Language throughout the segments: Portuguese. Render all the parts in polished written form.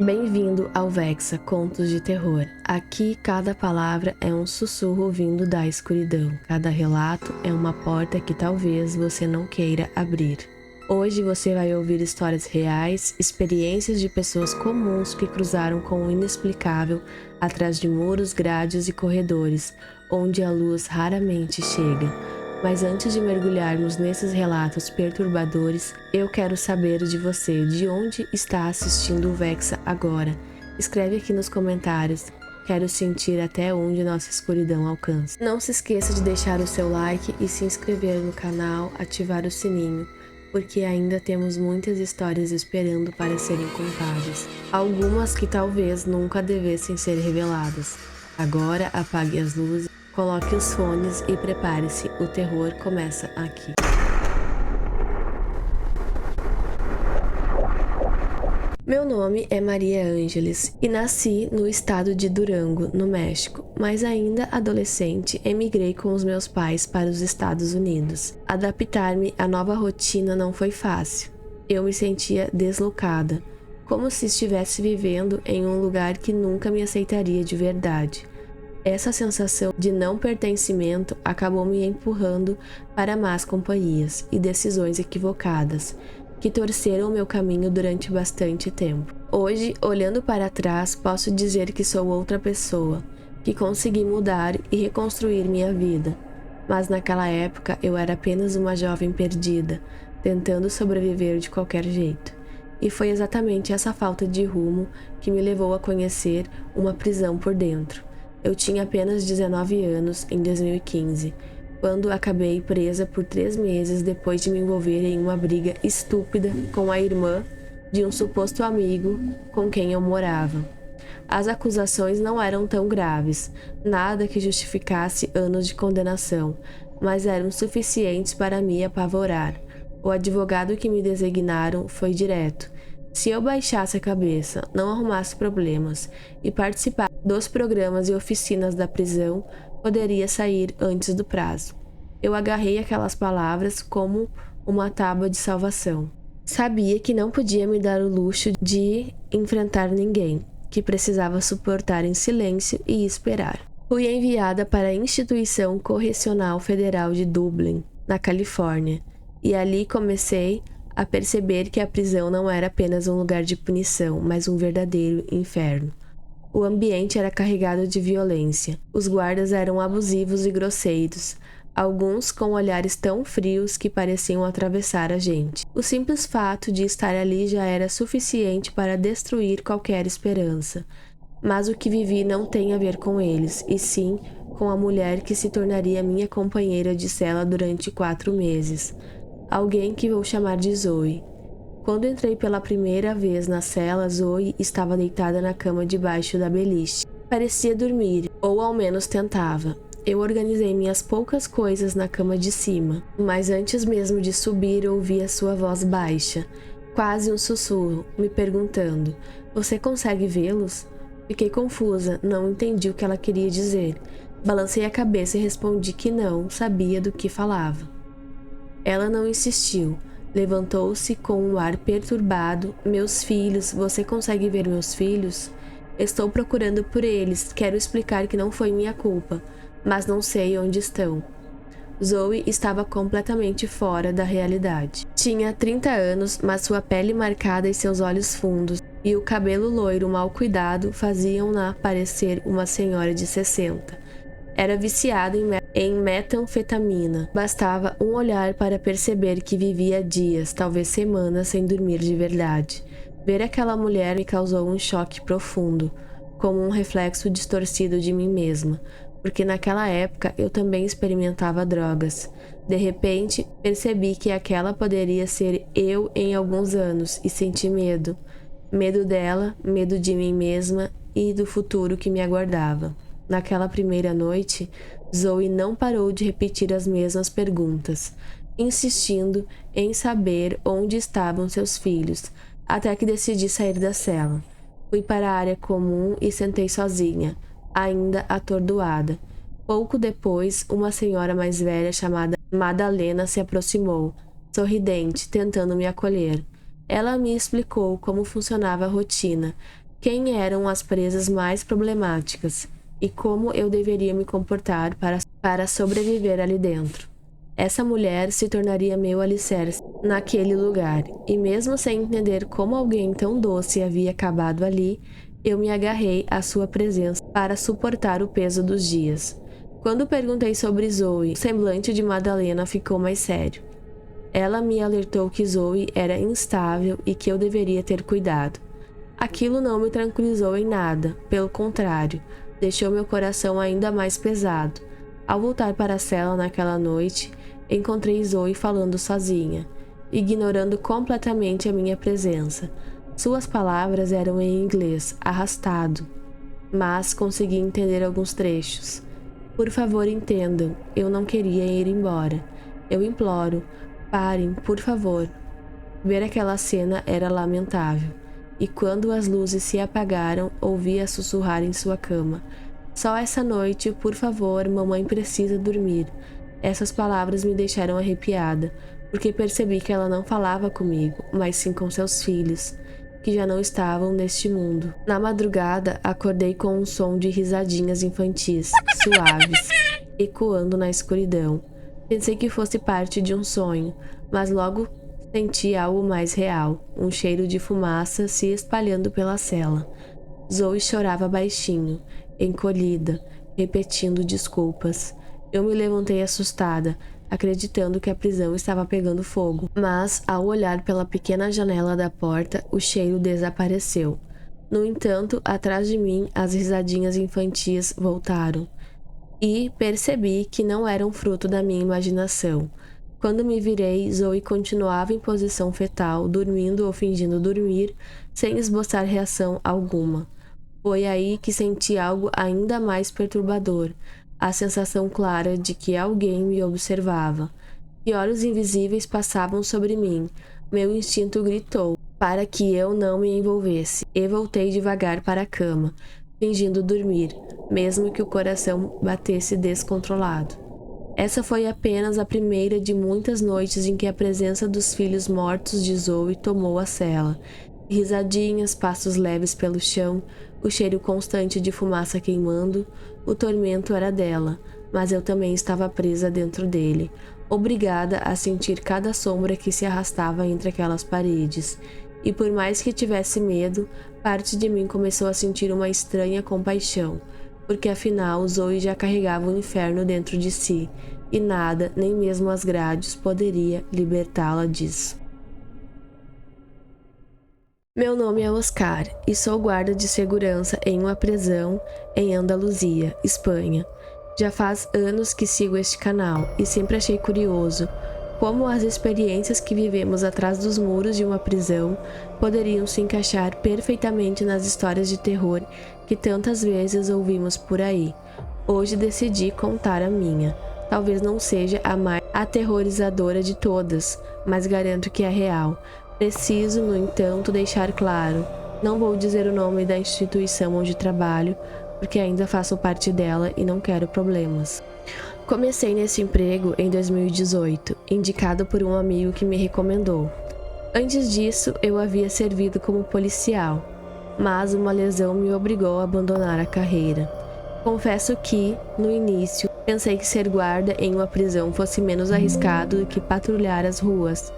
Bem-vindo ao Vexa Contos de Terror. Aqui, cada palavra é um sussurro vindo da escuridão. Cada relato é uma porta que talvez você não queira abrir. Hoje você vai ouvir histórias reais, experiências de pessoas comuns que cruzaram com o inexplicável atrás de muros, grades e corredores, onde a luz raramente chega. Mas antes de mergulharmos nesses relatos perturbadores, eu quero saber de você, de onde está assistindo o Vexa agora. Escreve aqui nos comentários. Quero sentir até onde nossa escuridão alcança. Não se esqueça de deixar o seu like e se inscrever no canal, ativar o sininho, porque ainda temos muitas histórias esperando para serem contadas. Algumas que talvez nunca devessem ser reveladas. Agora apague as luzes. Coloque os fones e prepare-se, o terror começa aqui. Meu nome é Maria Ângeles e nasci no estado de Durango, no México, mas ainda adolescente emigrei com os meus pais para os Estados Unidos. Adaptar-me à nova rotina não foi fácil. Eu me sentia deslocada, como se estivesse vivendo em um lugar que nunca me aceitaria de verdade. Essa sensação de não pertencimento acabou me empurrando para más companhias e decisões equivocadas, que torceram meu caminho durante bastante tempo. Hoje, olhando para trás, posso dizer que sou outra pessoa, que consegui mudar e reconstruir minha vida. Mas naquela época eu era apenas uma jovem perdida, tentando sobreviver de qualquer jeito. E foi exatamente essa falta de rumo que me levou a conhecer uma prisão por dentro. Eu tinha apenas 19 anos em 2015, quando acabei presa por 3 meses depois de me envolver em uma briga estúpida com a irmã de um suposto amigo com quem eu morava. As acusações não eram tão graves, nada que justificasse anos de condenação, mas eram suficientes para me apavorar. O advogado que me designaram foi direto. Se eu baixasse a cabeça, não arrumasse problemas e participasse dos programas e oficinas da prisão, poderia sair antes do prazo. Eu agarrei aquelas palavras como uma tábua de salvação. Sabia que não podia me dar o luxo de enfrentar ninguém, que precisava suportar em silêncio e esperar. Fui enviada para a Instituição Correcional Federal de Dublin, na Califórnia, e ali comecei a perceber que a prisão não era apenas um lugar de punição, mas um verdadeiro inferno. O ambiente era carregado de violência. Os guardas eram abusivos e grosseiros, alguns com olhares tão frios que pareciam atravessar a gente. O simples fato de estar ali já era suficiente para destruir qualquer esperança. Mas o que vivi não tem a ver com eles, e sim com a mulher que se tornaria minha companheira de cela durante 4 meses. Alguém que vou chamar de Zoe. Quando entrei pela primeira vez na cela, Zoe estava deitada na cama debaixo da beliche. Parecia dormir, ou ao menos tentava. Eu organizei minhas poucas coisas na cama de cima, mas antes mesmo de subir ouvi a sua voz baixa, quase um sussurro, me perguntando: "Você consegue vê-los?" Fiquei confusa, não entendi o que ela queria dizer. Balancei a cabeça e respondi que não sabia do que falava. Ela não insistiu. Levantou-se com um ar perturbado. "Meus filhos, você consegue ver meus filhos? Estou procurando por eles. Quero explicar que não foi minha culpa, mas não sei onde estão." Zoe estava completamente fora da realidade. Tinha 30 anos, mas sua pele marcada e seus olhos fundos e o cabelo loiro mal cuidado faziam-na parecer uma senhora de 60. Era viciada em metanfetamina. Bastava um olhar para perceber que vivia dias, talvez semanas, sem dormir de verdade. Ver aquela mulher me causou um choque profundo, como um reflexo distorcido de mim mesma, porque naquela época eu também experimentava drogas. De repente, percebi que aquela poderia ser eu em alguns anos e senti medo. Medo dela, medo de mim mesma e do futuro que me aguardava. Naquela primeira noite, Zoe não parou de repetir as mesmas perguntas, insistindo em saber onde estavam seus filhos, até que decidi sair da cela. Fui para a área comum e sentei sozinha, ainda atordoada. Pouco depois, uma senhora mais velha chamada Madalena se aproximou, sorridente, tentando me acolher. Ela me explicou como funcionava a rotina. quem eram as presas mais problemáticas e como eu deveria me comportar para sobreviver ali dentro. Essa mulher se tornaria meu alicerce naquele lugar, e mesmo sem entender como alguém tão doce havia acabado ali, eu me agarrei à sua presença para suportar o peso dos dias. Quando perguntei sobre Zoe, o semblante de Madalena ficou mais sério. Ela me alertou que Zoe era instável e que eu deveria ter cuidado. Aquilo não me tranquilizou em nada, pelo contrário, deixou meu coração ainda mais pesado. Ao voltar para a cela naquela noite, encontrei Zoe falando sozinha, ignorando completamente a minha presença. Suas palavras eram em inglês, arrastado, mas consegui entender alguns trechos. Por favor, entendam, eu não queria ir embora. Eu imploro, parem, por favor. Ver aquela cena era lamentável, e quando as luzes se apagaram, ouvi-a sussurrar em sua cama. Só essa noite, por favor, mamãe precisa dormir. Essas palavras me deixaram arrepiada, porque percebi que ela não falava comigo, mas sim com seus filhos, que já não estavam neste mundo. Na madrugada, acordei com um som de risadinhas infantis, suaves, ecoando na escuridão. Pensei que fosse parte de um sonho, mas logo senti algo mais real, um cheiro de fumaça se espalhando pela cela. Zoe chorava baixinho, encolhida, repetindo desculpas. Eu me levantei assustada, acreditando que a prisão estava pegando fogo, mas ao olhar pela pequena janela da porta, o cheiro desapareceu. No entanto, atrás de mim, as risadinhas infantis voltaram, e percebi que não eram fruto da minha imaginação. Quando me virei, Zoe continuava em posição fetal, dormindo ou fingindo dormir, sem esboçar reação alguma. Foi aí que senti algo ainda mais perturbador, a sensação clara de que alguém me observava, que olhos invisíveis passavam sobre mim. Meu instinto gritou para que eu não me envolvesse, e voltei devagar para a cama, fingindo dormir, mesmo que o coração batesse descontrolado. Essa foi apenas a primeira de muitas noites em que a presença dos filhos mortos de Zoe tomou a cela. Risadinhas, passos leves pelo chão, o cheiro constante de fumaça queimando. O tormento era dela, mas eu também estava presa dentro dele, obrigada a sentir cada sombra que se arrastava entre aquelas paredes. E por mais que tivesse medo, parte de mim começou a sentir uma estranha compaixão, porque afinal Zoe já carregava o inferno dentro de si, e nada, nem mesmo as grades, poderia libertá-la disso. Meu nome é Oscar e sou guarda de segurança em uma prisão em Andaluzia, Espanha. Já faz anos que sigo este canal e sempre achei curioso como as experiências que vivemos atrás dos muros de uma prisão poderiam se encaixar perfeitamente nas histórias de terror que tantas vezes ouvimos por aí. Hoje decidi contar a minha. Talvez não seja a mais aterrorizadora de todas, mas garanto que é real. Preciso, no entanto, deixar claro, não vou dizer o nome da instituição onde trabalho, porque ainda faço parte dela e não quero problemas. Comecei nesse emprego em 2018, indicado por um amigo que me recomendou. Antes disso, eu havia servido como policial, mas uma lesão me obrigou a abandonar a carreira. Confesso que, no início, pensei que ser guarda em uma prisão fosse menos arriscado do que patrulhar as ruas,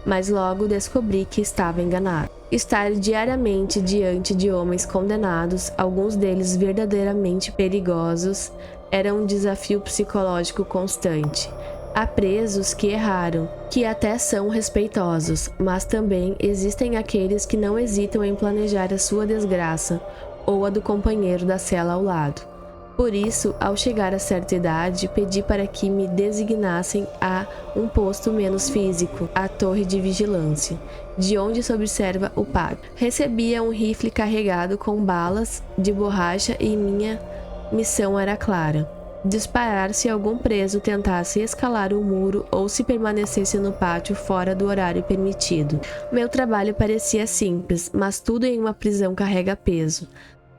mas logo descobri que estava enganado. Estar diariamente diante de homens condenados, alguns deles verdadeiramente perigosos, era um desafio psicológico constante. Há presos que erraram, que até são respeitosos, mas também existem aqueles que não hesitam em planejar a sua desgraça ou a do companheiro da cela ao lado. Por isso, ao chegar a certa idade, pedi para que me designassem a um posto menos físico, a torre de vigilância, de onde se observa o pátio. Recebia um rifle carregado com balas de borracha e minha missão era clara: disparar se algum preso tentasse escalar o muro ou se permanecesse no pátio fora do horário permitido. Meu trabalho parecia simples, mas tudo em uma prisão carrega peso.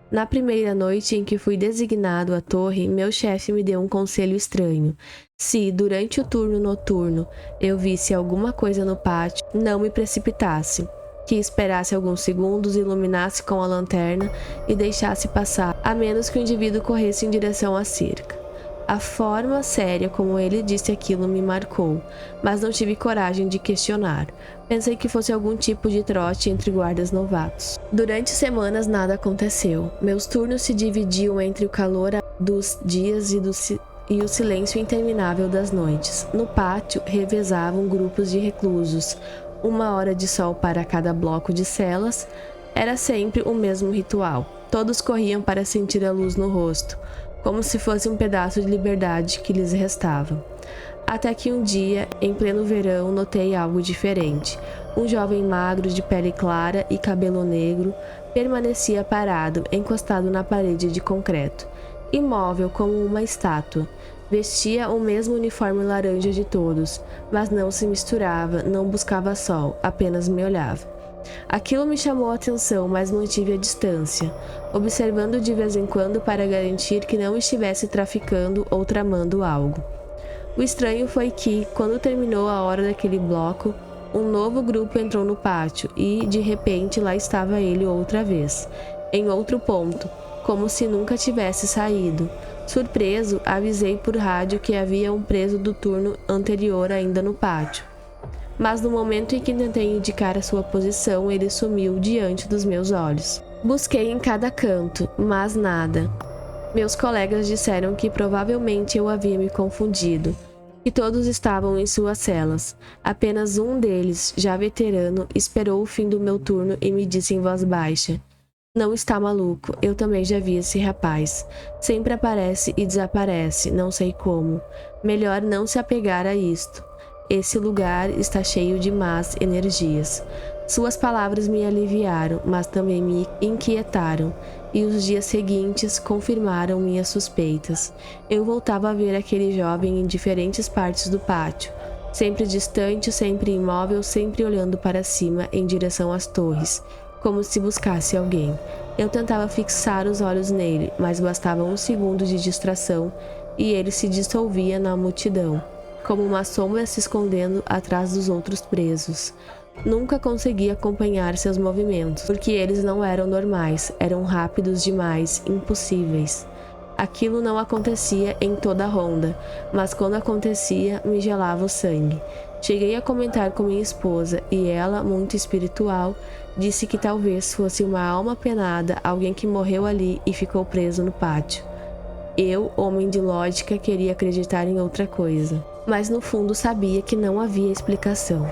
Na primeira noite em que fui designado à torre, meu chefe me deu um conselho estranho. Se, durante o turno noturno, eu visse alguma coisa no pátio, não me precipitasse. que esperasse alguns segundos, iluminasse com a lanterna e deixasse passar, a menos que o indivíduo corresse em direção à cerca. A forma séria como ele disse aquilo me marcou, mas não tive coragem de questionar. Pensei que fosse algum tipo de trote entre guardas novatos. Durante semanas nada aconteceu. Meus turnos se dividiam entre o calor dos dias e o silêncio interminável das noites. No pátio, revezavam grupos de reclusos. 1 hora de sol para cada bloco de celas. Era sempre o mesmo ritual. Todos corriam para sentir a luz no rosto, como se fosse um pedaço de liberdade que lhes restava. Até que um dia, em pleno verão, notei algo diferente. Um jovem magro de pele clara e cabelo negro permanecia parado, encostado na parede de concreto, imóvel como uma estátua. Vestia o mesmo uniforme laranja de todos, mas não se misturava, não buscava sol, apenas me olhava. Aquilo me chamou a atenção, mas mantive a distância, observando de vez em quando para garantir que não estivesse traficando ou tramando algo. O estranho foi que, quando terminou a hora daquele bloco, um novo grupo entrou no pátio e, de repente, lá estava ele outra vez, em outro ponto, como se nunca tivesse saído. Surpreso, avisei por rádio que havia um preso do turno anterior ainda no pátio. Mas no momento em que tentei indicar a sua posição, ele sumiu diante dos meus olhos. Busquei em cada canto, mas nada. Meus colegas disseram que provavelmente eu havia me confundido, que todos estavam em suas celas. Apenas um deles, já veterano, esperou o fim do meu turno e me disse em voz baixa: "Não está maluco, eu também já vi esse rapaz. Sempre aparece e desaparece, não sei como. Melhor não se apegar a isto. Esse lugar está cheio de más energias." Suas palavras me aliviaram, mas também me inquietaram, e os dias seguintes confirmaram minhas suspeitas. Eu voltava a ver aquele jovem em diferentes partes do pátio, sempre distante, sempre imóvel, sempre olhando para cima em direção às torres, como se buscasse alguém. Eu tentava fixar os olhos nele, mas bastava um segundo de distração e ele se dissolvia na multidão, como uma sombra se escondendo atrás dos outros presos. Nunca consegui acompanhar seus movimentos, porque eles não eram normais, eram rápidos demais, impossíveis. Aquilo não acontecia em toda a ronda, mas quando acontecia, me gelava o sangue. Cheguei a comentar com minha esposa, e ela, muito espiritual, disse que talvez fosse uma alma penada, alguém que morreu ali e ficou preso no pátio. Eu, homem de lógica, queria acreditar em outra coisa, mas no fundo sabia que não havia explicação.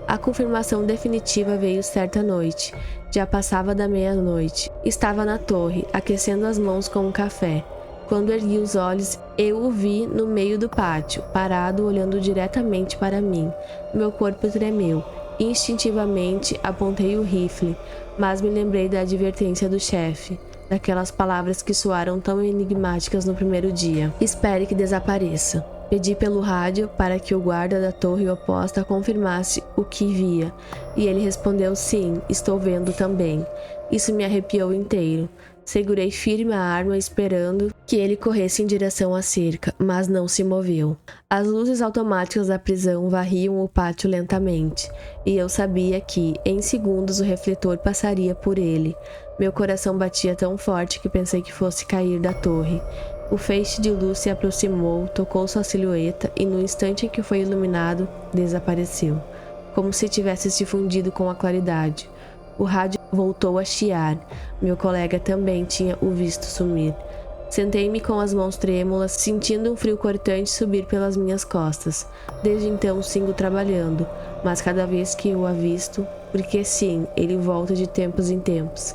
A confirmação definitiva veio certa noite. Já passava da meia-noite. Estava na torre, aquecendo as mãos com um café. Quando ergui os olhos, eu o vi no meio do pátio, parado olhando diretamente para mim. Meu corpo tremeu. Instintivamente apontei o rifle, mas me lembrei da advertência do chefe, daquelas palavras que soaram tão enigmáticas no primeiro dia. "Espere que desapareça." Pedi pelo rádio para que o guarda da torre oposta confirmasse o que via, e ele respondeu: "Sim, estou vendo também." Isso me arrepiou inteiro. Segurei firme a arma esperando que ele corresse em direção à cerca, mas não se moveu. As luzes automáticas da prisão varriam o pátio lentamente, e eu sabia que, em segundos, o refletor passaria por ele. Meu coração batia tão forte que pensei que fosse cair da torre. O feixe de luz se aproximou, tocou sua silhueta e, no instante em que foi iluminado, desapareceu, como se tivesse se fundido com a claridade. O rádio voltou a chiar. Meu colega também tinha o visto sumir. Sentei-me com as mãos trêmulas, sentindo um frio cortante subir pelas minhas costas. Desde então sigo trabalhando, mas cada vez que o avisto, porque sim, ele volta de tempos em tempos,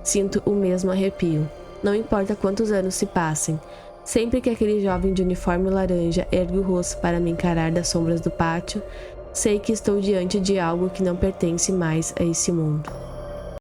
sinto o mesmo arrepio. Não importa quantos anos se passem, sempre que aquele jovem de uniforme laranja ergue o rosto para me encarar das sombras do pátio, sei que estou diante de algo que não pertence mais a esse mundo.